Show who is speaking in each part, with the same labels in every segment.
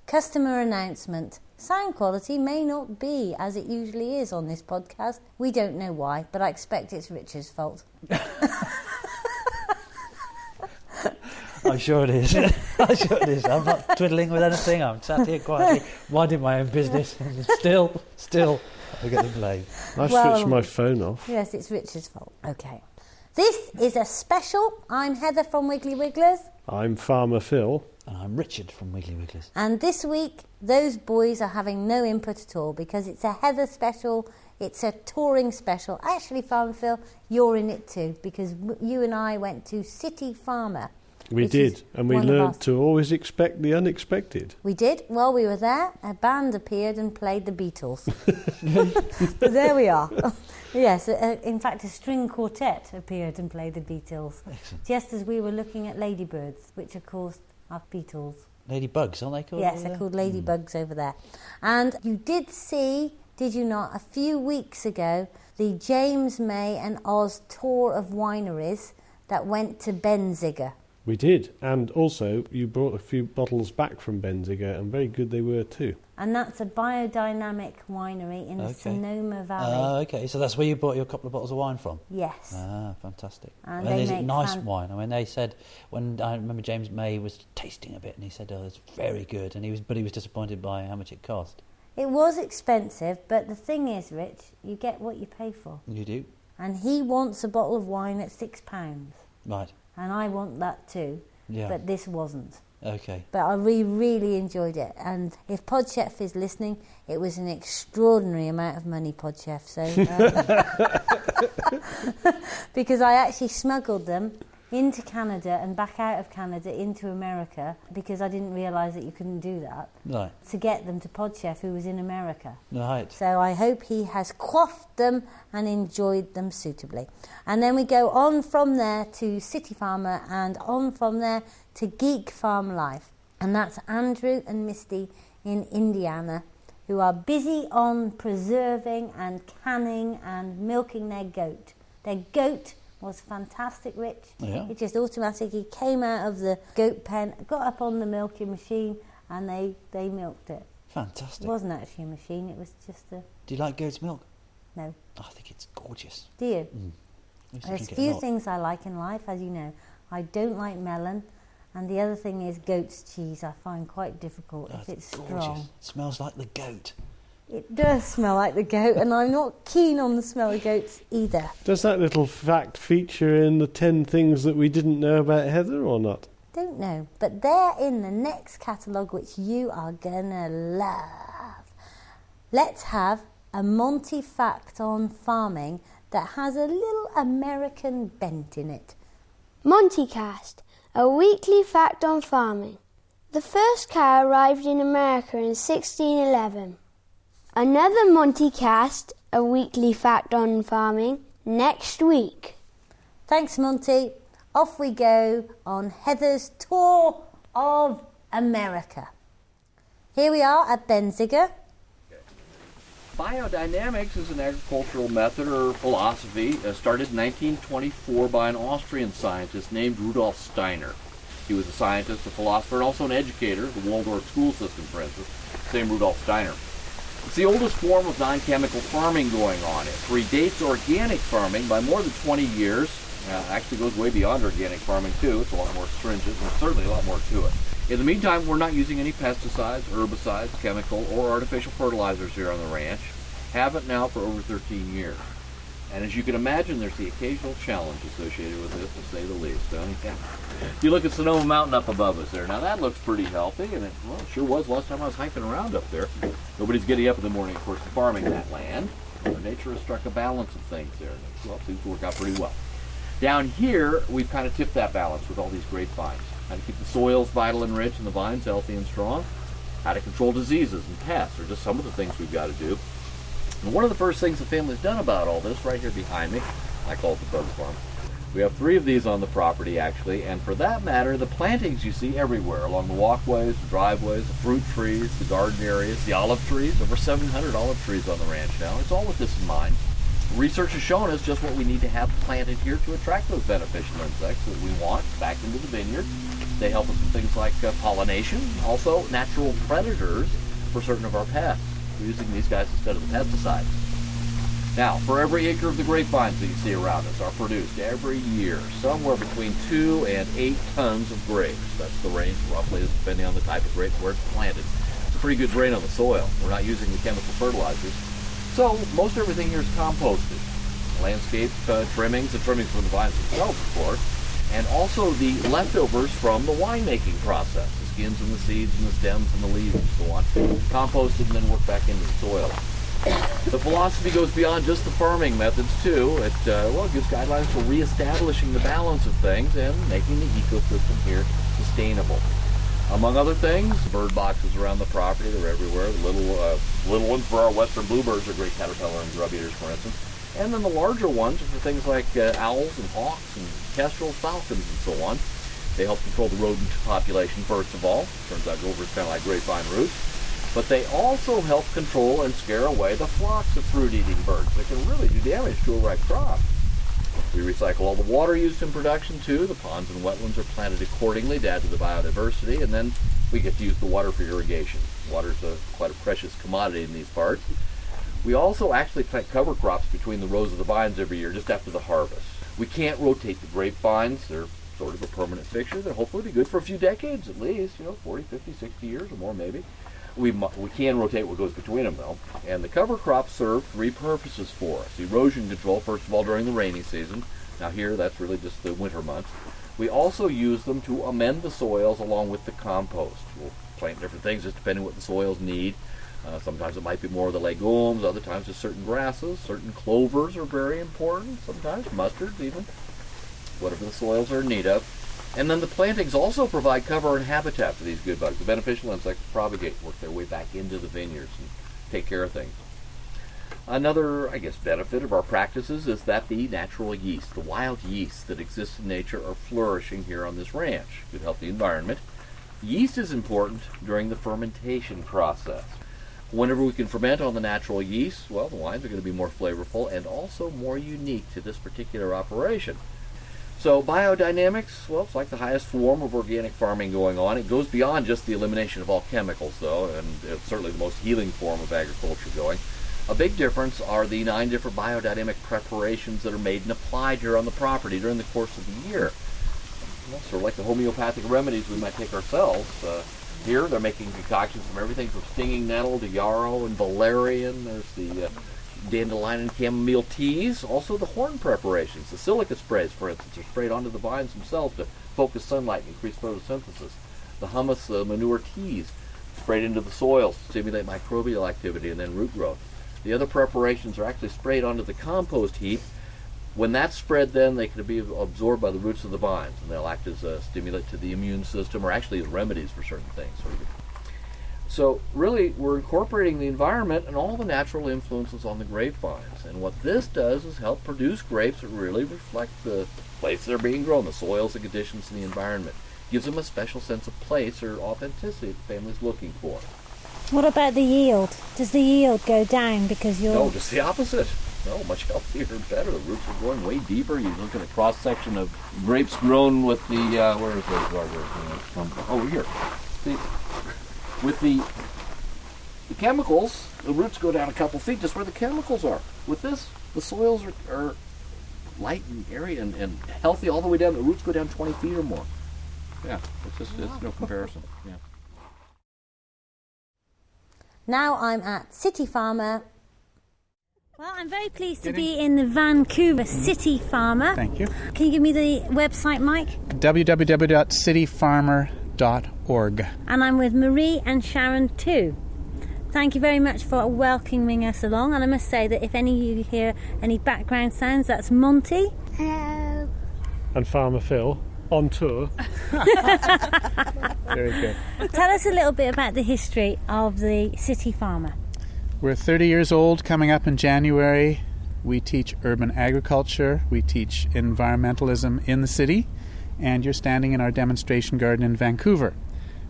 Speaker 1: Customer announcement. Sound quality may not be as it usually is on this podcast. We don't know why, but I expect it's Richard's fault.
Speaker 2: I'm sure it is. I'm sure it is. I'm not twiddling with anything. I'm sat here quietly, minding my own business, and still, I get the blame.
Speaker 3: I've switched my phone off.
Speaker 1: Yes, it's Richard's fault. Okay. This is a special. I'm Heather from Wiggly Wigglers.
Speaker 3: I'm Farmer Phil.
Speaker 2: And I'm Richard from Wiggly Wigglers.
Speaker 1: And this week, those boys are having no input at all because it's a Heather special. It's a touring special. Actually, Farmer Phil, you're in it too because you and I went to City Farmer.
Speaker 3: We did, and we learned to always expect the unexpected.
Speaker 1: We did. While we were there, a band appeared and played the Beatles. But there we are. Yes, in fact, a string quartet appeared and played the Beatles.
Speaker 2: Excellent.
Speaker 1: Just as we were looking at ladybirds, which of course are Beatles.
Speaker 2: Ladybugs, aren't they called?
Speaker 1: Yes, they're called ladybugs over there. And you did see, did you not, a few weeks ago, the James May and Oz tour of wineries that went to Benziger.
Speaker 3: We did, and also you brought a few bottles back from Benziger, and very good they were too.
Speaker 1: And that's a biodynamic winery in the Sonoma Valley.
Speaker 2: Okay, so that's where you bought your couple of bottles of wine from?
Speaker 1: Yes.
Speaker 2: Ah, fantastic.
Speaker 1: And
Speaker 2: is it nice wine? I mean, they said, when I remember James May was tasting a bit, and he said, oh, it's very good, and he was disappointed by how much it cost.
Speaker 1: It was expensive, but the thing is, Rich, you get what you pay for.
Speaker 2: You do?
Speaker 1: And he wants a bottle of wine at £6.
Speaker 2: Right.
Speaker 1: And I want that too, but this wasn't.
Speaker 2: Okay.
Speaker 1: But I really enjoyed it. And if Podchef is listening, it was an extraordinary amount of money, Podchef. So, because I actually smuggled them into Canada and back out of Canada into America because I didn't realise that you couldn't do that.
Speaker 2: Right.
Speaker 1: To get them to Podchef, who was in America.
Speaker 2: Right.
Speaker 1: So I hope he has quaffed them and enjoyed them suitably. And then we go on from there to City Farmer and on from there to Geek Farm Life. And that's Andrew and Misty in Indiana who are busy on preserving and canning and milking their goat. Their goat was fantastic, Rich.
Speaker 2: Yeah.
Speaker 1: It just automatically came out of the goat pen, got up on the milking machine, and they milked it.
Speaker 2: Fantastic.
Speaker 1: It wasn't actually a machine, it was just a...
Speaker 2: Do you like goat's milk?
Speaker 1: No.
Speaker 2: Oh, I think it's gorgeous.
Speaker 1: Do you?
Speaker 2: There's
Speaker 1: a few things I like in life, as you know. I don't like melon, and the other thing is goat's cheese I find quite difficult if it's
Speaker 2: gorgeous.
Speaker 1: strong.
Speaker 2: It smells like the goat.
Speaker 1: It does smell like the goat, and I'm not keen on the smell of goats either.
Speaker 3: Does that little fact feature in the 10 things that we didn't know about Heather or not?
Speaker 1: Don't know, but they're in the next catalogue, which you are gonna love. Let's have a Monty fact on farming that has a little American bent in it.
Speaker 4: MontyCast, a weekly fact on farming. The first cow arrived in America in 1611. Another MontyCast, a weekly fact on farming, next week.
Speaker 1: Thanks, Monty. Off we go on Heather's tour of America. Here we are at Benziger.
Speaker 5: Biodynamics is an agricultural method or philosophy started in 1924 by an Austrian scientist named Rudolf Steiner. He was a scientist, a philosopher, and also an educator, the Waldorf school system, for instance, same Rudolf Steiner. It's the oldest form of non-chemical farming going on. It predates organic farming by more than 20 years. Actually goes way beyond organic farming too. It's a lot more stringent and certainly a lot more to it. In the meantime, we're not using any pesticides, herbicides, chemical, or artificial fertilizers here on the ranch. Haven't now for over 13 years. And as you can imagine, there's the occasional challenge associated with this, to say the least. Don't you? You look at Sonoma Mountain up above us there. Now that looks pretty healthy, and it sure was last time I was hiking around up there. Nobody's getting up in the morning, of course, farming that land. Nature has struck a balance of things there. Well, it seems to work out pretty well. Down here, we've kind of tipped that balance with all these grapevines. How to keep the soils vital and rich and the vines healthy and strong. How to control diseases and pests are just some of the things we've got to do. And one of the first things the family's done about all this, right here behind me, I call it the bug farm. We have 3 of these on the property, actually, and for that matter, the plantings you see everywhere, along the walkways, the driveways, the fruit trees, the garden areas, the olive trees, over 700 olive trees on the ranch now. It's all with this in mind. research has shown us just what we need to have planted here to attract those beneficial insects that we want back into the vineyard. They help us with things like pollination, also natural predators for certain of our pests. We're using these guys instead of the pesticides. Now, for every acre of the grapevines that you see around us are produced every year somewhere between 2 and 8 tons of grapes. That's the range roughly, depending on the type of grape where it's planted. It's a pretty good drain on the soil. We're not using the chemical fertilizers. So most everything here is composted. Landscape trimmings, the trimmings from the vines themselves, of course, and also the leftovers from the winemaking process, the skins and the seeds and the stems and the leaves and so on, composted and then worked back into the soil. The philosophy goes beyond just the farming methods too. It gives guidelines for reestablishing the balance of things and making the ecosystem here sustainable. Among other things, bird boxes around the property, they're everywhere. The little ones for our western bluebirds are great caterpillar and grub eaters, for instance. And then the larger ones are for things like owls and hawks and kestrels, falcons, and so on. They help control the rodent population, first of all. Turns out gophers kind of like grapevine roots. But they also help control and scare away the flocks of fruit-eating birds that can really do damage to a ripe crop. We recycle all the water used in production too. The ponds and wetlands are planted accordingly to add to the biodiversity, and then we get to use the water for irrigation. Water is quite a precious commodity in these parts. We also actually plant cover crops between the rows of the vines every year just after the harvest. We can't rotate the grapevines. They're sort of a permanent fixture. They'll hopefully be good for a few decades at least, 40, 50, 60 years or more maybe. We can rotate what goes between them though. And the cover crops serve 3 purposes for us. Erosion control, first of all, during the rainy season. Now here, that's really just the winter months. We also use them to amend the soils along with the compost. We'll plant different things just depending on what the soils need. Sometimes it might be more of the legumes, other times just certain grasses. Certain clovers are very important, sometimes mustards even, whatever the soils are in need of. And then the plantings also provide cover and habitat for these good bugs. The beneficial insects propagate, work their way back into the vineyards and take care of things. Another, benefit of our practices is that the natural yeast, the wild yeast that exists in nature, are flourishing here on this ranch. Good healthy environment. Yeast is important during the fermentation process. Whenever we can ferment on the natural yeast, well, the wines are going to be more flavorful and also more unique to this particular operation. So biodynamics, well, it's like the highest form of organic farming going on. It goes beyond just the elimination of all chemicals, though, and it's certainly the most healing form of agriculture going. A big difference are the 9 different biodynamic preparations that are made and applied here on the property during the course of the year. Well, sort of like the homeopathic remedies we might take ourselves. Here they're making concoctions from everything from stinging nettle to yarrow and valerian. There's the dandelion and chamomile teas, also the horn preparations. The silica sprays, for instance, are sprayed onto the vines themselves to focus sunlight and increase photosynthesis. The hummus, manure teas, sprayed into the soils to stimulate microbial activity and then root growth. The other preparations are actually sprayed onto the compost heap. When that's spread, then they can be absorbed by the roots of the vines, and they'll act as a stimulant to the immune system, or actually as remedies for certain things. So really, we're incorporating the environment and all the natural influences on the grapevines. And what this does is help produce grapes that really reflect the place they're being grown, the soils, the conditions, and the environment. Gives them a special sense of place or authenticity the family's looking for.
Speaker 1: What about the yield? Does the yield go down because you're...
Speaker 5: No, just the opposite. No, much healthier and better. The roots are going way deeper. You look at a cross-section of grapes grown with the... where is the... over here. See? With the chemicals, the roots go down a couple feet just where the chemicals are. With this, the soils are light and airy and healthy all the way down. The roots go down 20 feet or more. Yeah, it's no comparison. Yeah.
Speaker 1: Now I'm at City Farmer. Well, I'm very pleased to be in the Vancouver City Farmer.
Speaker 6: Thank you.
Speaker 1: Can you give me the website, Mike?
Speaker 6: www.cityfarmer.org.
Speaker 1: And I'm with Marie and Sharon too. Thank you very much for welcoming us along. And I must say that if any of you hear any background sounds, that's Monty.
Speaker 4: Hello.
Speaker 3: And Farmer Phil on tour. Very good.
Speaker 1: Tell us a little bit about the history of the City Farmer.
Speaker 6: We're 30 years old, coming up in January. We teach urban agriculture. We teach environmentalism in the city. And you're standing in our demonstration garden in Vancouver,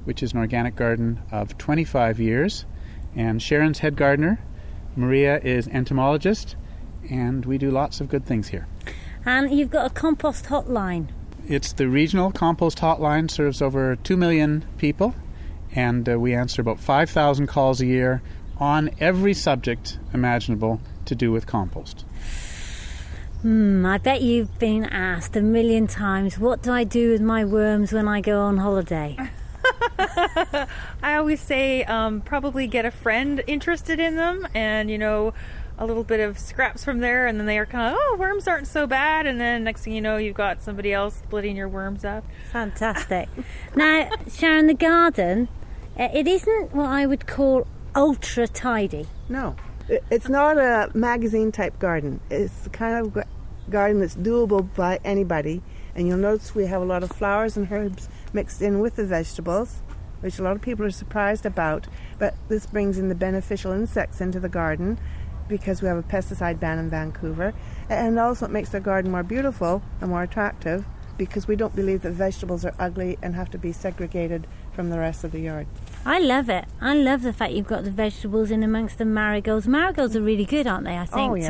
Speaker 6: which is an organic garden of 25 years. And Sharon's head gardener. Maria is entomologist. and we do lots of good things here.
Speaker 1: And you've got a compost hotline.
Speaker 6: It's the regional Compost Hotline, serves over 2 million people, and we answer about 5,000 calls a year on every subject imaginable to do with compost.
Speaker 1: I bet you've been asked 1 million times, what do I do with my worms when I go on holiday?
Speaker 7: I always say probably get a friend interested in them, and a little bit of scraps from there, and then they are kind of, worms aren't so bad, and then next thing you know, you've got somebody else splitting your worms up.
Speaker 1: Fantastic. Now, Sharon, the garden, it isn't what I would call ultra tidy.
Speaker 8: No, it's not a magazine type garden. It's the kind of garden that's doable by anybody, and you'll notice we have a lot of flowers and herbs mixed in with the vegetables, which a lot of people are surprised about, but this brings in the beneficial insects into the garden because we have a pesticide ban in Vancouver, and also it makes the garden more beautiful and more attractive because we don't believe that vegetables are ugly and have to be segregated from the rest of the yard.
Speaker 1: I love it. I love the fact you've got the vegetables in amongst the marigolds. Marigolds are really good, aren't they, I think,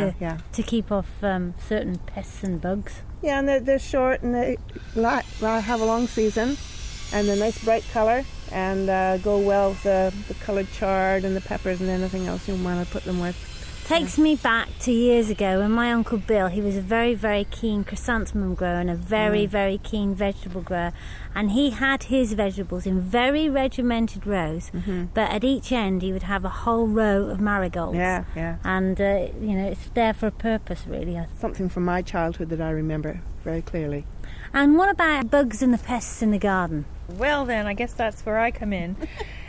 Speaker 1: to keep off certain pests and bugs.
Speaker 8: Yeah, and they're short and they have a long season, and they're nice bright colour and go well with the coloured chard and the peppers and anything else you want to put them with.
Speaker 1: Takes me back to years ago when my Uncle Bill, he was a very, very keen chrysanthemum grower and a very, very keen vegetable grower, and he had his vegetables in very regimented rows, but at each end he would have a whole row of marigolds.
Speaker 8: Yeah.
Speaker 1: And, it's there for a purpose, really.
Speaker 8: Something from my childhood that I remember very clearly.
Speaker 1: And what about bugs and the pests in the garden?
Speaker 7: Well then, I guess that's where I come in.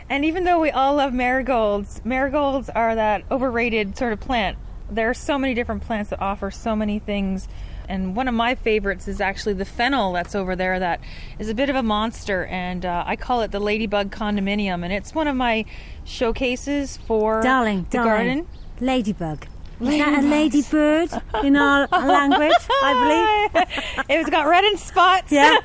Speaker 7: And even though we all love marigolds are that overrated sort of plant. There are so many different plants that offer so many things. And one of my favorites is actually the fennel that's over there that is a bit of a monster. And I call it the Ladybug Condominium. And it's one of my showcases for the garden.
Speaker 1: Ladybug. Is that a ladybird in our language, I believe?
Speaker 7: It's got red in spots.
Speaker 1: Yeah.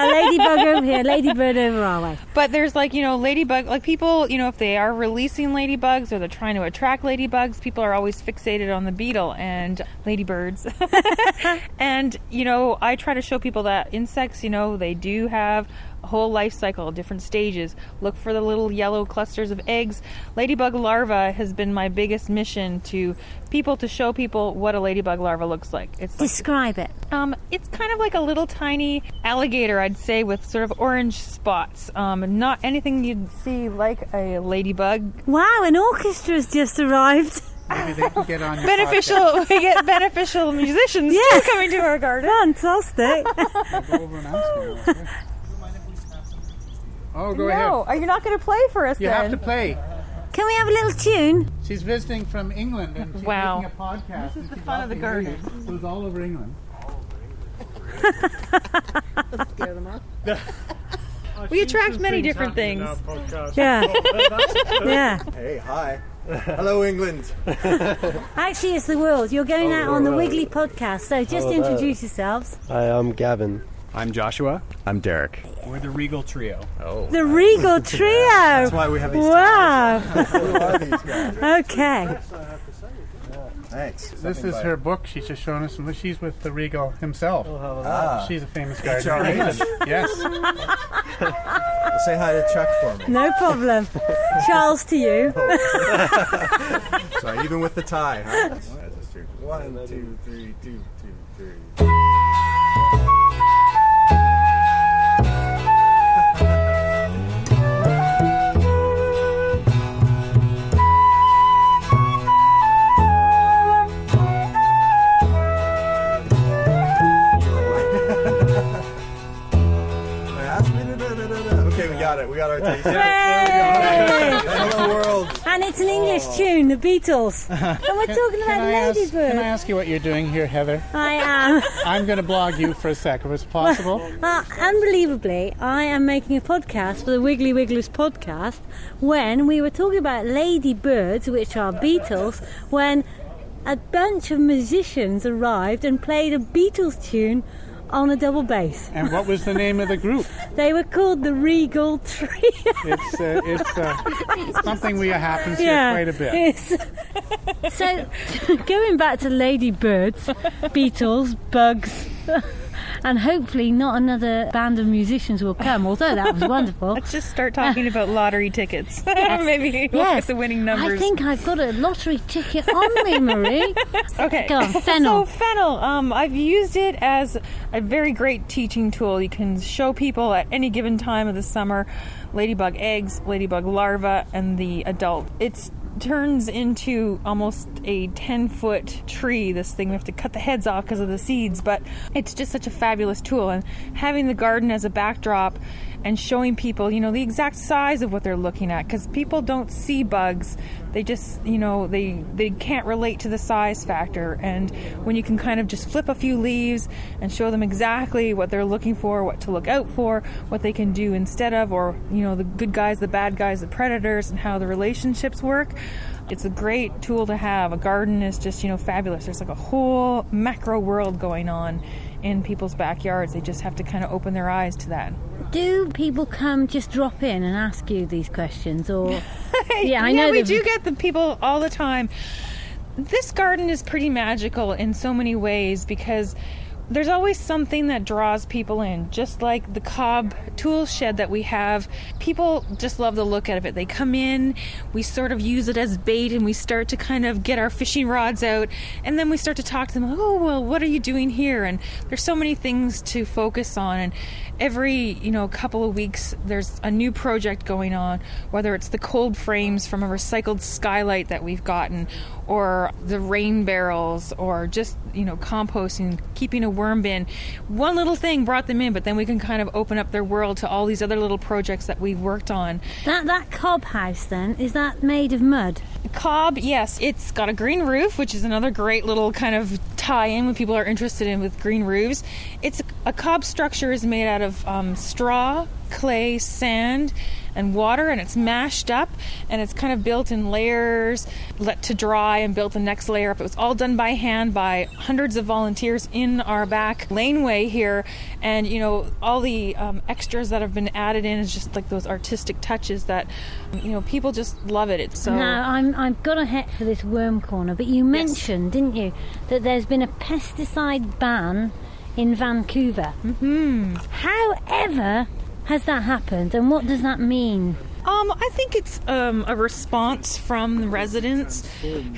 Speaker 1: A ladybug over here, ladybird over our way.
Speaker 7: But there's ladybug, people, if they are releasing ladybugs or they're trying to attract ladybugs, people are always fixated on the beetle and ladybirds. And, I try to show people that insects, they do have a whole life cycle, different stages. Look for the little yellow clusters of eggs. Ladybug larva has been my biggest mission to show people what a ladybug larva looks like.
Speaker 1: Describe it.
Speaker 7: It's kind of like a little tiny alligator, I'd say, with sort of orange spots. Not anything you'd see like a ladybug.
Speaker 1: Wow, an orchestra's just arrived.
Speaker 6: Maybe they can get on your
Speaker 7: We get beneficial musicians too coming to our garden.
Speaker 1: Fantastic.
Speaker 6: I'll go over and ask them. Oh, go ahead.
Speaker 7: No, you're not going to play for us
Speaker 6: You
Speaker 7: then.
Speaker 6: have to play.
Speaker 1: Can we have a little tune?
Speaker 6: She's visiting from England and she's
Speaker 7: Wow.
Speaker 6: making a podcast.
Speaker 7: This is the fun of the garden.
Speaker 6: It was all over England.
Speaker 8: Scare them off.
Speaker 7: We attract many different things.
Speaker 1: Yeah. Yeah.
Speaker 9: Hey, hi. Hello, England.
Speaker 1: Actually, it's the world. You're going out on the Wiggly Podcast, so just introduce yourselves.
Speaker 10: Hi, I'm Gavin.
Speaker 11: I'm Joshua.
Speaker 9: I'm Derek.
Speaker 11: We're the Regal Trio.
Speaker 9: Oh.
Speaker 1: The Regal Trio.
Speaker 9: That's why we have these
Speaker 1: Wow.
Speaker 9: Who are these guys?
Speaker 1: Okay.
Speaker 9: Thanks.
Speaker 6: This is her book. She's just shown us. She's with the Regal himself. She's a famous gardener in England. Yes.
Speaker 9: Well, say hi to Chuck for me.
Speaker 1: No problem. Charles, to you.
Speaker 9: Sorry, even with the tie. Huh? 1, 2, 3, 2, 2, 3. We got our taste. Hello, world.
Speaker 1: And it's an English tune, the Beatles. And we're talking about ladybirds.
Speaker 6: Can I ask you what you're doing here, Heather?
Speaker 1: I am.
Speaker 6: I'm going to blog you for a sec, if it's possible.
Speaker 1: Unbelievably, I am making a podcast for the Wiggly Wigglers podcast when we were talking about ladybirds, which are beetles, when a bunch of musicians arrived and played a Beatles tune on a double bass.
Speaker 6: And what was the name of the group?
Speaker 1: They were called the Regal Trio.
Speaker 6: It's something we happens here quite a bit.
Speaker 1: So, going back to ladybirds, beetles, bugs, and hopefully not another band of musicians will come, although that was wonderful.
Speaker 7: Let's just start talking about lottery tickets. Maybe we'll get the winning numbers.
Speaker 1: I think I've got a lottery ticket on me, Marie.
Speaker 7: Okay.
Speaker 1: Go on, fennel.
Speaker 7: So fennel, I've used it as a very great teaching tool. You can show people at any given time of the summer ladybug eggs, ladybug larvae, and the adult. It turns into almost a 10-foot tree, this thing. We have to cut the heads off because of the seeds, but it's just such a fabulous tool. And having the garden as a backdrop and showing people, the exact size of what they're looking at, because people don't see bugs. They just, they can't relate to the size factor. And when you can kind of just flip a few leaves and show them exactly what they're looking for, what to look out for, what they can do instead of, or, the good guys, the bad guys, the predators, and how the relationships work, it's a great tool to have. A garden is just, fabulous. There's like a whole macro world going on in people's backyards. They just have to kind of open their eyes to that.
Speaker 1: Do people come just drop in and ask you these questions, or
Speaker 7: I know we do get the people all the time. This garden is pretty magical in so many ways because there's always something that draws people in, just like the cob tool shed that we have. People just love the look of it. They come in, we sort of use it as bait, and we start to kind of get our fishing rods out, and then we start to talk to them, what are you doing here? And there's so many things to focus on, and every couple of weeks there's a new project going on, whether it's the cold frames from a recycled skylight that we've gotten, or the rain barrels, or just composting, keeping a worm bin. One little thing brought them in, but then we can kind of open up their world to all these other little projects that we've worked on.
Speaker 1: That cob house then, is that made of mud?
Speaker 7: Cob, yes. It's got a green roof, which is another great little kind of tie-in when people are interested in with green roofs. A cob structure is made out of straw, clay, sand, and water, and it's mashed up, and it's kind of built in layers, let to dry, and built the next layer up. It was all done by hand by hundreds of volunteers in our back laneway here, and all the extras that have been added in is just like those artistic touches that people just love it. So
Speaker 1: now I've got a head for this worm corner, but you mentioned, didn't you, that there's been a pesticide ban in Vancouver. However has that happened, and what does that mean?
Speaker 7: I think it's a response from residents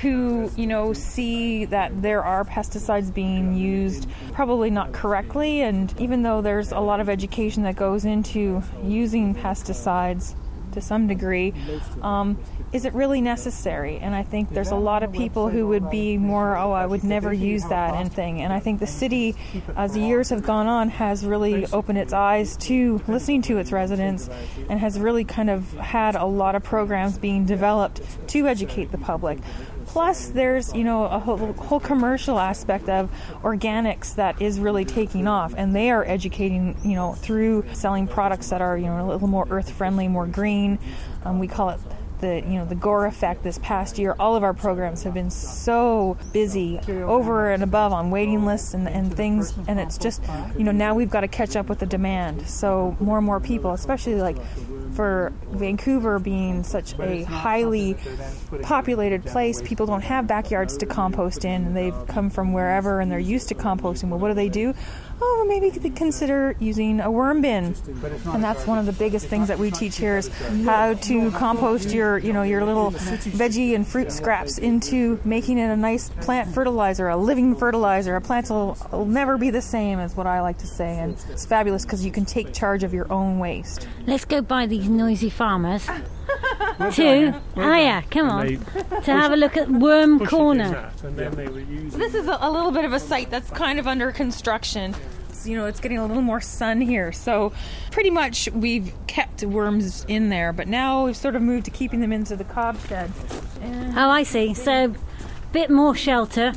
Speaker 7: who, see that there are pesticides being used, probably not correctly, and even though there's a lot of education that goes into using pesticides to some degree, is it really necessary? And I think there's a lot of people who would be more, I would never use that and thing. And I think the city, as the years have gone on, has really opened its eyes to listening to its residents, and has really kind of had a lot of programs being developed to educate the public. Plus, there's, a whole commercial aspect of organics that is really taking off, and they are educating, through selling products that are, a little more earth-friendly, more green. We call it the Gore effect. This past year, all of our programs have been so busy, over and above on waiting lists and things, and it's just, now we've got to catch up with the demand. So more and more people, especially like for Vancouver being such a highly populated place, people don't have backyards to compost in, and they've come from wherever and they're used to composting. Well, what do? Maybe consider using a worm bin. And that's one of the biggest things that we teach here, is how to compost your little veggie and fruit scraps into making it a nice plant fertilizer, a living fertilizer. A plant will never be the same, is what I like to say, and it's fabulous because you can take charge of your own waste.
Speaker 1: Let's go by these noisy farmers come on, to have a look at Worm Corner.
Speaker 7: This is a little bit of a site that's kind of under construction. It's getting a little more sun here, so pretty much we've kept worms in there, but now we've sort of moved to keeping them into the cob shed.
Speaker 1: Oh, I see. So bit more shelter,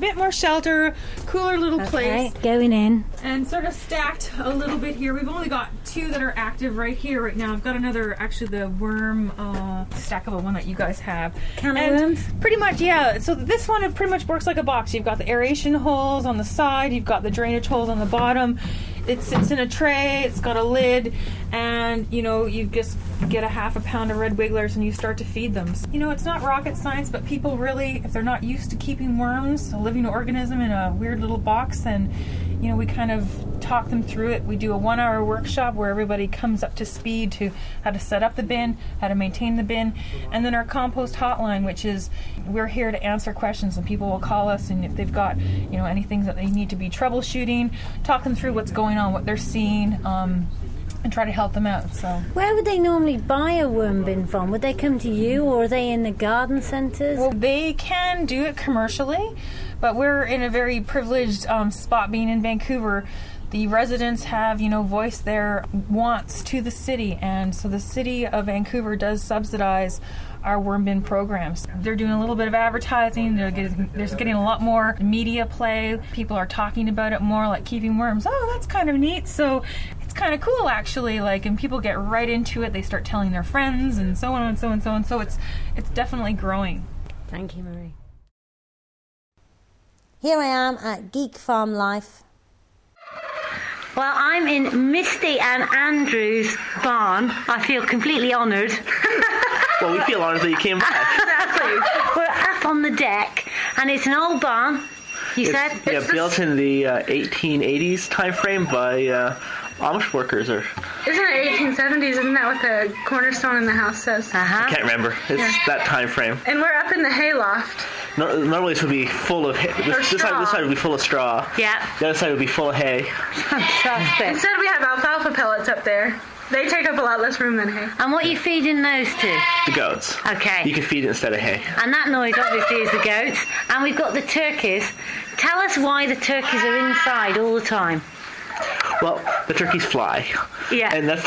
Speaker 7: cooler little place.
Speaker 1: Going in.
Speaker 7: And sort of stacked a little bit here. We've only got 2 that are active right here right now. I've got another, actually the worm stackable one that you guys have.
Speaker 1: Can of worms?
Speaker 7: Pretty much, yeah. So this one, it pretty much works like a box. You've got the aeration holes on the side, you've got the drainage holes on the bottom. It sits in a tray, it's got a lid, and, you just get a half a pound of red wigglers and you start to feed them. It's not rocket science, but people really, if they're not used to keeping worms, a living organism in a weird little box, then, we kind of talk them through it. We do a 1-hour workshop where everybody comes up to speed to how to set up the bin, how to maintain the bin, and then our Compost Hotline, which is, we're here to answer questions, and people will call us, and if they've got, anything that they need to be troubleshooting, talk them through what's going on, what they're seeing, and try to help them out. So,
Speaker 1: where would they normally buy a worm bin from? Would they come to you, or are they in the garden centres?
Speaker 7: Well, they can do it commercially, but we're in a very privileged spot being in Vancouver. The residents have, voiced their wants to the city, and so the city of Vancouver does subsidize our worm bin programs. They're doing a little bit of advertising. They're getting a lot more media play. People are talking about it more, like keeping worms. Oh, that's kind of neat. So it's kind of cool, actually. And people get right into it. They start telling their friends, and so on and so on and so on. So it's definitely growing.
Speaker 1: Thank you, Marie. Here I am at Geek Farm Life. Well, I'm in Misty and Andrew's barn. I feel completely honoured.
Speaker 10: Well, we feel honoured that you came by.
Speaker 1: Exactly. We're up on the deck, and it's an old barn, said?
Speaker 10: Yeah, built in the 1880s time frame by Amish workers. Isn't
Speaker 12: it 1870s? Isn't that what the cornerstone in the house says?
Speaker 10: I can't remember. It's that time frame.
Speaker 12: And we're up in the hayloft.
Speaker 10: Normally this would be full of hay. This side would be full of straw.
Speaker 1: Yeah.
Speaker 10: The other side would be full of hay.
Speaker 1: Fantastic.
Speaker 12: Instead we have alfalfa pellets up there. They take up a lot less room than hay.
Speaker 1: And what are you feeding those to?
Speaker 10: The goats.
Speaker 1: Okay.
Speaker 10: You can feed it instead of hay.
Speaker 1: And that noise obviously is the goats. And we've got the turkeys. Tell us why the turkeys are inside all the time.
Speaker 10: Well, the turkeys fly.
Speaker 1: Yeah.
Speaker 10: And that's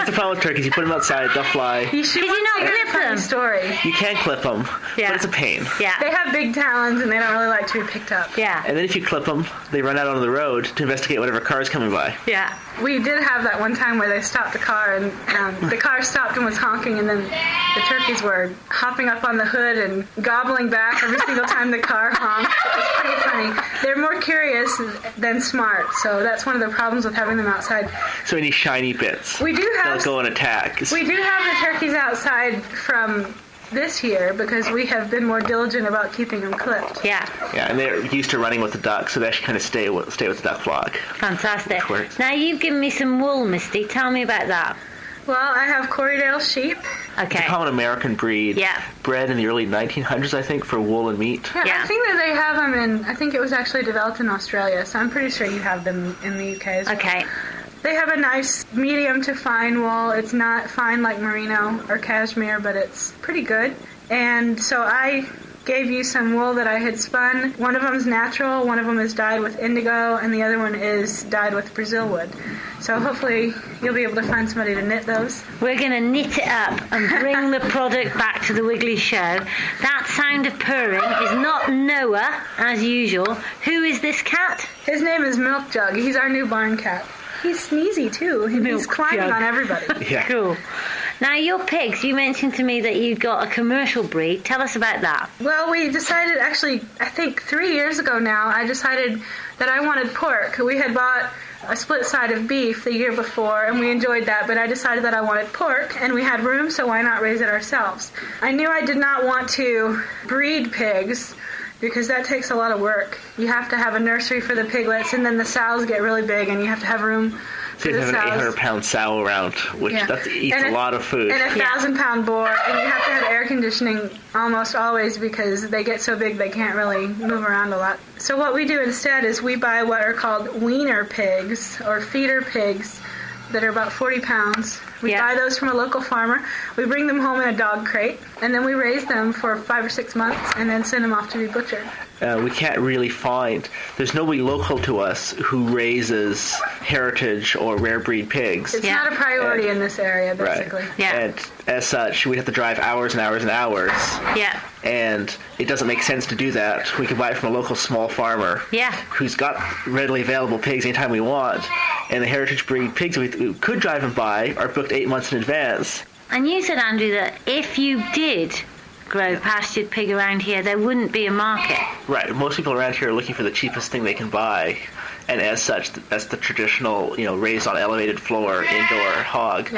Speaker 10: the problem with turkeys. You put them outside, they'll fly.
Speaker 12: Did you not clip them? Story.
Speaker 10: You can clip them, but it's a pain.
Speaker 1: Yeah.
Speaker 12: They have big talons and they don't really like to be picked up.
Speaker 1: Yeah.
Speaker 10: And then if you clip them, they run out onto the road to investigate whatever car is coming by.
Speaker 1: Yeah.
Speaker 12: We did have that one time where they stopped the car and the car stopped and was honking, and then the turkeys were hopping up on the hood and gobbling back every single time the car honked. It was pretty funny. They're more curious than smart, so that's one of the problems with having them outside.
Speaker 10: So any shiny bits.
Speaker 12: We do have.
Speaker 10: They'll go and attack.
Speaker 12: We do have the turkeys outside from this year because we have been more diligent about keeping them clipped.
Speaker 1: Yeah.
Speaker 10: Yeah, and they're used to running with the ducks, so they actually kind of stay with the duck flock.
Speaker 1: Fantastic. Now you've given me some wool, Misty. Tell me about that.
Speaker 12: Well, I have Cordarrelle Sheep.
Speaker 1: Okay.
Speaker 10: It's a common American breed.
Speaker 1: Yeah.
Speaker 10: Bred in the early 1900s, I think, for wool and meat.
Speaker 12: Yeah, I think that they have them in, I think it was actually developed in Australia, so I'm pretty sure you have them in the UK as well.
Speaker 1: Okay.
Speaker 12: They have a nice medium to fine wool. It's not fine like merino or cashmere, but it's pretty good. And so I gave you some wool that I had spun. One of them is natural, one of them is dyed with indigo, and the other one is dyed with Brazil wood. So hopefully you'll be able to find somebody to knit those.
Speaker 1: We're going to knit it up and bring the product back to the Wiggly Show. That sound of purring is not Noah, as usual. Who is this cat?
Speaker 12: His name is Milk Jug. He's our new barn cat. He's sneezy too. He's climbing on everybody.
Speaker 10: Yeah.
Speaker 1: Cool. Now, your pigs, you mentioned to me that you've got a commercial breed. Tell us about that.
Speaker 12: Well, we decided, actually, I think 3 years ago now, I decided that I wanted pork. We had bought a split side of beef the year before, and we enjoyed that, but I decided that I wanted pork, and we had room, so why not raise it ourselves? I knew I did not want to breed pigs, because that takes a lot of work. You have to have a nursery for the piglets, and then the sows get really big, and you have to have room
Speaker 10: so you have an 800-pound sow around, which that eats a lot of food.
Speaker 12: And a 1,000-pound boar, and you have to have air conditioning almost always because they get so big they can't really move around a lot. So what we do instead is we buy what are called Weaner Pigs, or feeder pigs, that are about 40 pounds. We buy those from a local farmer. We bring them home in a dog crate, and then we raise them for 5 or 6 months and then send them off to be butchered.
Speaker 10: We can't really find, there's nobody local to us who raises heritage or rare breed pigs.
Speaker 12: It's not a priority in this area, basically.
Speaker 10: Right. Yeah. And as such, we have to drive hours and hours and hours.
Speaker 1: Yeah.
Speaker 10: And it doesn't make sense to do that. We can buy it from a local small farmer.
Speaker 1: Yeah.
Speaker 10: Who's got readily available pigs anytime we want. And the heritage breed pigs we could drive and buy are booked 8 months in advance.
Speaker 1: And you said, Andrew, that if you did grow pastured pig around here, there wouldn't be a market.
Speaker 10: Right. Most people around here are looking for the cheapest thing they can buy. and as such, that's the traditional, raised on elevated floor indoor hog,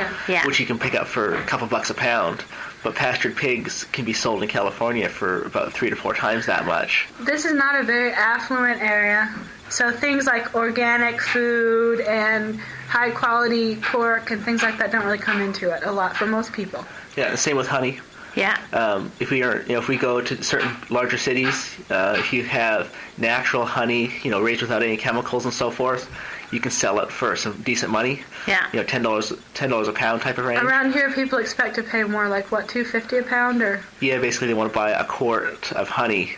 Speaker 10: which you can pick up for a couple bucks a pound. But pastured pigs can be sold in California for about 3 to 4 times that much.
Speaker 12: This is not a very affluent area, so things like organic food and high-quality pork and things like that don't really come into it a lot for most people.
Speaker 10: Yeah, the same with honey.
Speaker 1: Yeah.
Speaker 10: If we go to certain larger cities, if you have natural honey, raised without any chemicals and so forth, you can sell it for some decent money.
Speaker 1: Yeah.
Speaker 10: $10 a pound type of range.
Speaker 12: Around here, people expect to pay more, like what, $2.50 a pound, or?
Speaker 10: Yeah, basically they want to buy a quart of honey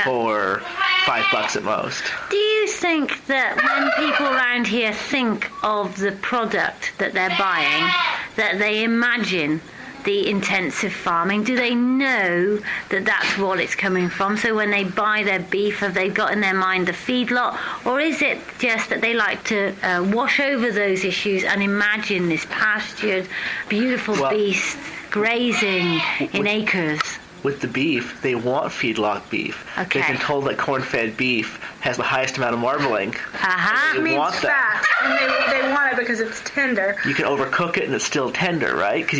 Speaker 10: for $5 at most.
Speaker 1: Do you think that when people around here think of the product that they're buying, that they imagine the intensive farming? Do they know that that's what it's coming from? So when they buy their beef, have they got in their mind the feedlot? Or is it just that they like to wash over those issues and imagine this pastured, beautiful beast grazing in acres?
Speaker 10: With the beef, they want feedlot beef.
Speaker 1: Okay.
Speaker 10: They've been told that corn-fed beef has the highest amount of marbling.
Speaker 12: It means fat, and they want it because it's tender.
Speaker 10: You can overcook it and it's still tender, right? Because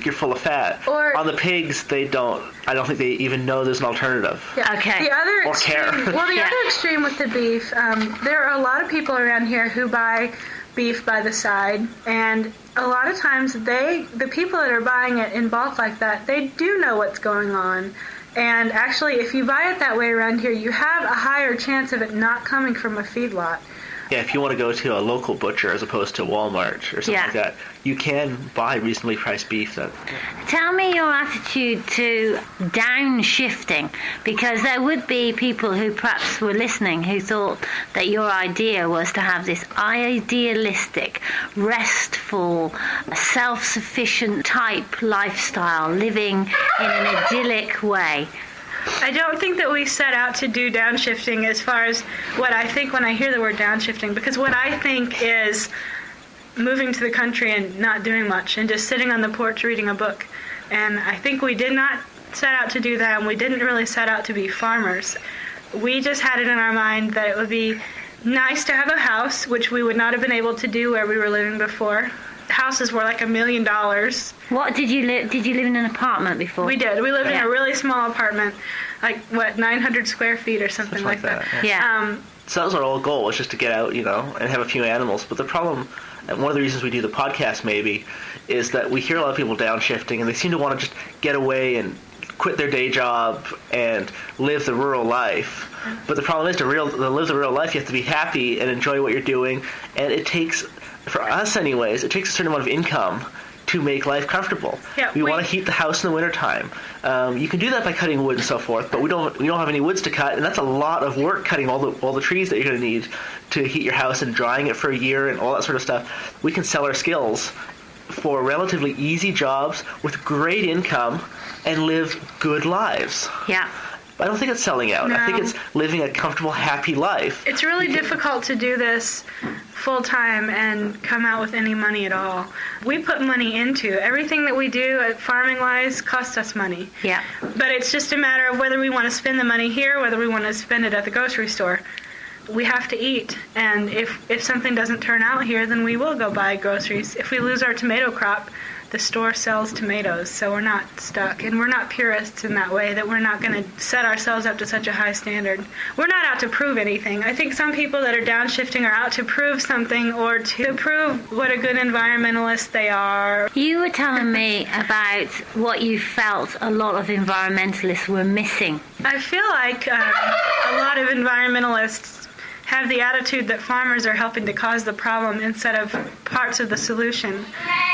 Speaker 10: you're full of fat.
Speaker 12: Or
Speaker 10: on the pigs, I don't think they even know there's an alternative.
Speaker 12: Yeah.
Speaker 1: Okay.
Speaker 12: The other
Speaker 10: or
Speaker 12: extreme,
Speaker 10: care.
Speaker 12: Well, the other extreme with the beef, there are a lot of people around here who buy beef by the side, and a lot of times the people that are buying it in bulk like that, they do know what's going on. And actually, if you buy it that way around here, you have a higher chance of it not coming from a feedlot.
Speaker 10: Yeah, if you want to go to a local butcher as opposed to Walmart or something like that, you can buy reasonably priced beef.
Speaker 1: Tell me your attitude to downshifting, because there would be people who perhaps were listening who thought that your idea was to have this idealistic, restful, self-sufficient type lifestyle, living in an idyllic way.
Speaker 12: I don't think that we set out to do downshifting as far as what I think when I hear the word downshifting, because what I think is moving to the country and not doing much and just sitting on the porch reading a book. And I think we did not set out to do that, and we didn't really set out to be farmers. We just had it in our mind that it would be nice to have a house, which we would not have been able to do where we were living before. Houses were like $1 million.
Speaker 1: What did you live in an apartment before?
Speaker 12: We did. We lived in a really small apartment, like 900 square feet or something like that.
Speaker 1: Yeah.
Speaker 10: So that was our whole goal, was just to get out, and have a few animals. But the problem, and one of the reasons we do the podcast maybe, is that we hear a lot of people downshifting, and they seem to want to just get away and quit their day job and live the rural life. But the problem is, to live the rural life, you have to be happy and enjoy what you're doing, and it takes, for us anyways, it takes a certain amount of income to make life comfortable.
Speaker 12: Yeah,
Speaker 10: we want to heat the house in the wintertime. You can do that by cutting wood and so forth, but we don't have any woods to cut, and that's a lot of work, cutting all the trees that you're going to need to heat your house and drying it for a year and all that sort of stuff. We can sell our skills for relatively easy jobs with great income and live good lives.
Speaker 1: Yeah.
Speaker 10: I don't think it's selling out.
Speaker 12: No.
Speaker 10: I think it's living a comfortable, happy life.
Speaker 12: It's really difficult to do this full time and come out with any money at all. We put money into everything that we do, farming wise, costs us money.
Speaker 1: Yeah.
Speaker 12: But it's just a matter of whether we want to spend the money here, whether we want to spend it at the grocery store. We have to eat, and if something doesn't turn out here, then we will go buy groceries. If we lose our tomato crop, the store sells tomatoes, so we're not stuck. And we're not purists in that way, that we're not going to set ourselves up to such a high standard. We're not out to prove anything. I think some people that are downshifting are out to prove something, or to prove what a good environmentalist they are.
Speaker 1: You were telling me about what you felt a lot of environmentalists were missing.
Speaker 12: I feel like a lot of environmentalists have the attitude that farmers are helping to cause the problem instead of parts of the solution.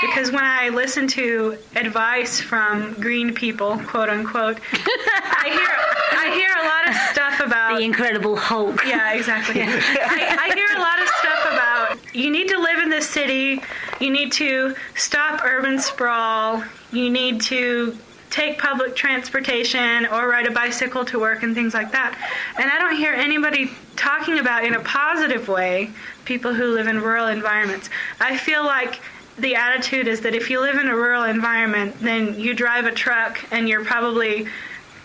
Speaker 12: Because when I listen to advice from green people, quote unquote, I hear a lot of stuff about
Speaker 1: the Incredible Hulk.
Speaker 12: Yeah, exactly. I hear a lot of stuff about you need to live in the city, you need to stop urban sprawl, you need to take public transportation or ride a bicycle to work and things like that. And I don't hear anybody talking about, in a positive way, people who live in rural environments. I feel like the attitude is that if you live in a rural environment, then you drive a truck and you're probably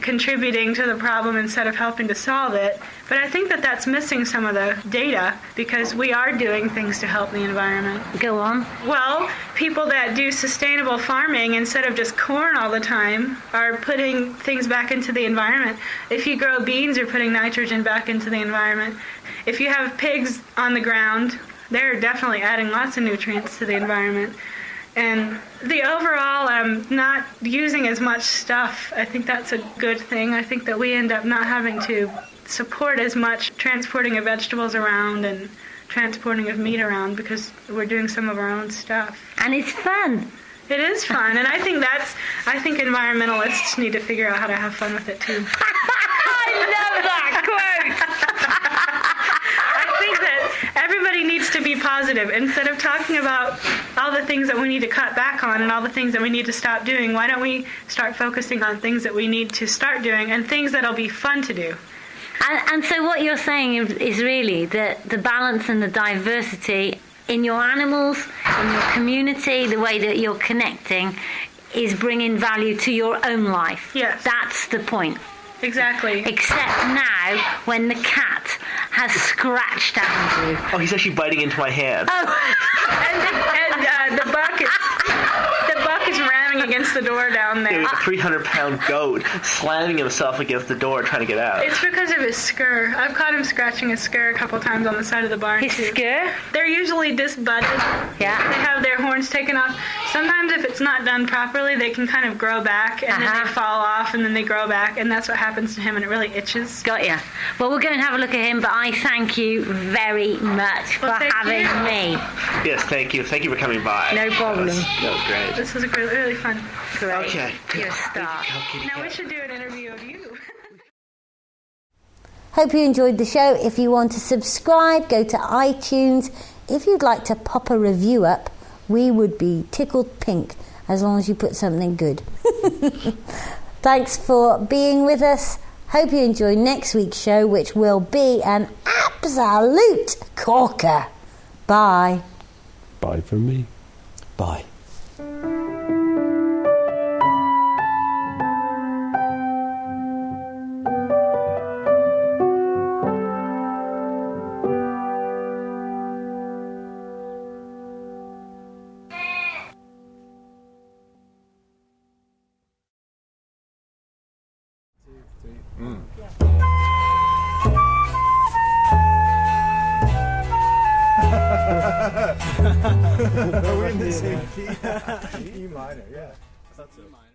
Speaker 12: contributing to the problem instead of helping to solve it. But I think that that's missing some of the data because we are doing things to help the environment.
Speaker 1: Go on.
Speaker 12: Well, people that do sustainable farming instead of just corn all the time are putting things back into the environment. If you grow beans, you're putting nitrogen back into the environment. If you have pigs on the ground, they're definitely adding lots of nutrients to the environment. And the overall not using as much stuff, I think that's a good thing. I think that we end up not having to support as much transporting of vegetables around and transporting of meat around because we're doing some of our own stuff.
Speaker 1: And it's fun.
Speaker 12: It is fun, and I think environmentalists need to figure out how to have fun with it too.
Speaker 1: I love that quote.
Speaker 12: I think that everybody needs to be positive. Instead of talking about all the things that we need to cut back on and all the things that we need to stop doing, why don't we start focusing on things that we need to start doing and things that'll be fun to do?
Speaker 1: And so what you're saying is really that the balance and the diversity in your animals, in your community, the way that you're connecting is bringing value to your own life.
Speaker 12: Yes.
Speaker 1: That's the point.
Speaker 12: Exactly.
Speaker 1: Except now when the cat has scratched Andrew.
Speaker 10: Oh, he's actually biting into my hand.
Speaker 1: Oh.
Speaker 12: and the buck is ramming against the door down there.
Speaker 10: It was a 300-pound goat slamming himself against the door trying to get out.
Speaker 12: It's because of his scur. I've caught him scratching his scur a couple times on the side of the barn,
Speaker 1: His
Speaker 12: too.
Speaker 1: scur?
Speaker 12: They're usually disbudded.
Speaker 1: Yeah.
Speaker 12: They have their horns taken off. Sometimes if it's not done properly, they can kind of grow back, and then they fall off, and then they grow back, and that's what happens to him, and it really itches.
Speaker 1: Got ya. Well, we'll go and have a look at him, but I thank you very much for having me.
Speaker 10: Yes, thank you. Thank you for coming by.
Speaker 1: No problem.
Speaker 10: That was great.
Speaker 12: This was really, really fun.
Speaker 1: Great.
Speaker 10: Okay.
Speaker 1: You're a star.
Speaker 12: Now we should do an interview of you.
Speaker 1: Hope you enjoyed the show. If you want to subscribe, go to iTunes. If you'd like to pop a review up, we would be tickled pink as long as you put something good. Thanks for being with us. Hope you enjoy next week's show, which will be an absolute corker. Bye.
Speaker 3: Bye from me.
Speaker 2: Bye.
Speaker 9: Are we in the same key? E minor, yeah. That's E minor.